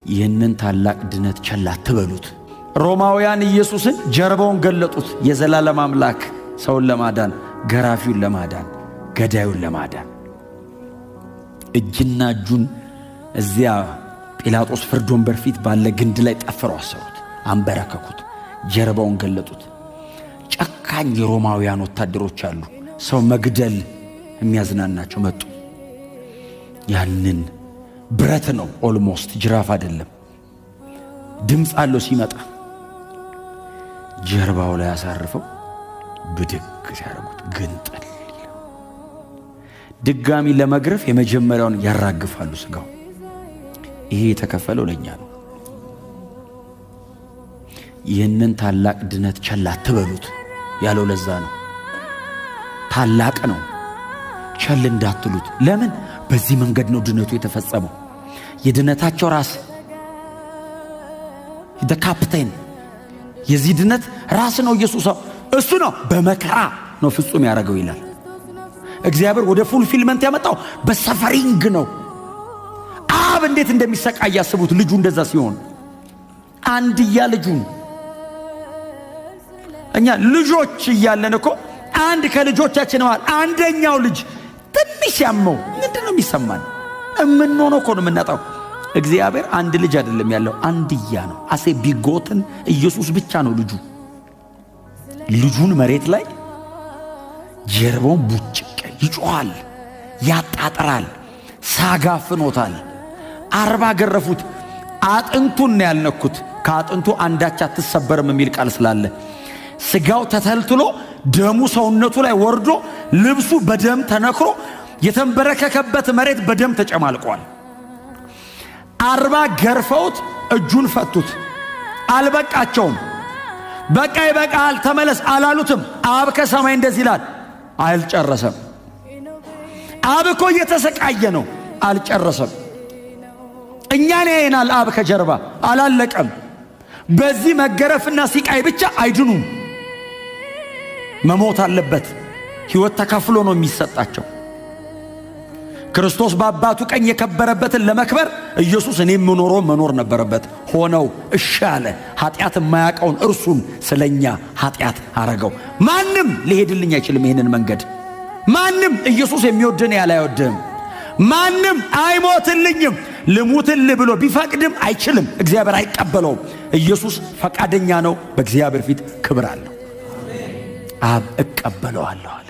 ይህንን ታላቅ ድነት ቸል አትበሉት። ሮማውያን ኢየሱስን ጀርባውን ገለጡት። የዘላለም አምላክ ሰውን ለማዳን፣ ገራፊውን ለማዳን፣ ገዳዩን ለማዳን እጅና እጁን እዚያ ጲላጦስ ፍርድ ወንበር ፊት ባለ ግንድ ላይ ጠፍረው አሰሩት፣ አንበረከኩት፣ ጀርባውን ገለጡት። ጨካኝ የሮማውያን ወታደሮች አሉ፣ ሰው መግደል የሚያዝናናቸው መጡ። ያንን ብረት ነው፣ ኦልሞስት ጅራፍ አይደለም፣ ድምፅ አለው። ሲመጣ ጀርባው ላይ አሳርፈው ብድግ ሲያደርጉት ግንጥል ይላል። ድጋሚ ለመግረፍ የመጀመሪያውን ያራግፋሉ ስጋው። ይሄ የተከፈለው ለኛ ነው። ይህንን ታላቅ ድነት ቸል አትበሉት ያለው ለዛ ነው። ታላቅ ነው፣ ቸል እንዳትሉት። ለምን? በዚህ መንገድ ነው ድነቱ የተፈጸመው። የድነታቸው ራስ ካፕቴን፣ የዚህ ድነት ራስ ነው ኢየሱስ። እሱ ነው በመከራ ነው ፍጹም ያደረገው ይላል። እግዚአብሔር ወደ ፉልፊልመንት ያመጣው በሰፈሪንግ ነው። አብ እንዴት እንደሚሰቃይ ያስቡት። ልጁ እንደዛ ሲሆን አንድያ ልጁን እኛ ልጆች እያለን እኮ አንድ ከልጆቻችን ማለት አንደኛው ልጅ ትንሽ ያመው ምንድነው የሚሰማን? እምንሆነው እኮ ነው የምናጣው። እግዚአብሔር አንድ ልጅ አይደለም ያለው፣ አንድያ ነው። አሴ ቢጎትን ኢየሱስ ብቻ ነው ልጁ። ልጁን መሬት ላይ ጀርባውን ቡጭቅ ይጮሃል፣ ያጣጥራል፣ ሳጋፍኖታል። 40 ገረፉት። አጥንቱን ያልነኩት፣ ከአጥንቱ አንዳች አትሰበርም የሚል ቃል ስላለ ስጋው ተተልትሎ ደሙ ሰውነቱ ላይ ወርዶ ልብሱ በደም ተነክሮ የተንበረከከበት መሬት በደም ተጨማልቋል። 40 ገርፈውት እጁን ፈቱት። አልበቃቸውም። በቃ ይበቃል ተመለስ አላሉትም። አብ ከሰማይ እንደዚህ ይላል፣ አልጨረሰም። አብ እኮ እየተሰቃየ ነው፣ አልጨረሰም። እኛን ያየናል አብ ከጀርባ፣ አላለቀም። በዚህ መገረፍና ሲቃይ ብቻ አይድኑም። መሞት አለበት። ሕይወት ተከፍሎ ነው የሚሰጣቸው። ክርስቶስ በአባቱ ቀኝ የከበረበትን ለመክበር ኢየሱስ እኔ የምኖረው መኖር ነበረበት። ሆነው እሺ አለ። ኃጢአት የማያውቀውን እርሱን ስለኛ ኃጢአት አረገው። ማንም ሊሄድልኝ አይችልም ይህንን መንገድ። ማንም ኢየሱስ የሚወድን ያለ አይወድም። ማንም አይሞትልኝም ልሙትል ብሎ ቢፈቅድም አይችልም። እግዚአብሔር አይቀበለውም። ኢየሱስ ፈቃደኛ ነው። በእግዚአብሔር ፊት ክብር አለው። አብ እቀበለዋለሁ።